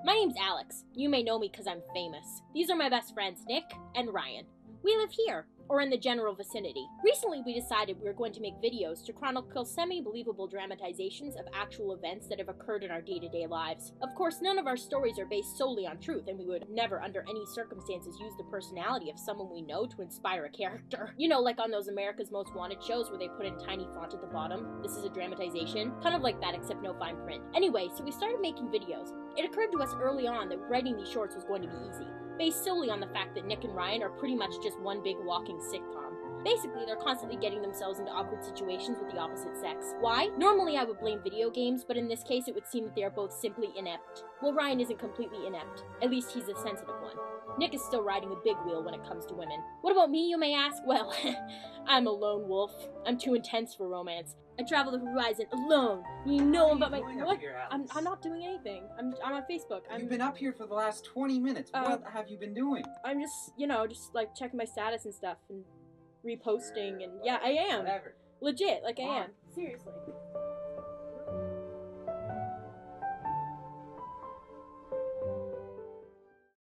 My name's Alex. You may know me because I'm famous. These are my best friends, Nick and Ryan. We live here, or in the general vicinity. Recently, we decided we were going to make videos to chronicle semi-believable dramatizations of actual events that have occurred in our day-to-day lives. Of course, none of our stories are based solely on truth, and we would never, under any circumstances, use the personality of someone we know to inspire a character. You know, like on those America's Most Wanted shows where they put in tiny font at the bottom, "This is a dramatization." Kind of like that, except no fine print. Anyway, so we started making videos. It occurred to us early on that writing these shorts was going to be easy, based solely on the fact that Nick and Ryan are pretty much just one big walking sitcom. Basically, they're constantly getting themselves into awkward situations with the opposite sex. Why? Normally I would blame video games, but in this case it would seem that they are both simply inept. Well, Ryan isn't completely inept. At least he's a sensitive one. Nick is still riding the big wheel when it comes to women. What about me, you may ask? Well, I'm a lone wolf. I'm too intense for romance. I travel the horizon alone. You know about my— What? I'm not doing anything. I'm on Facebook. You've been up here for the last 20 minutes. What have you been doing? I'm just, just like checking my status and stuff and reposting and yeah, I am. Whatever. Legit, like I am. Seriously.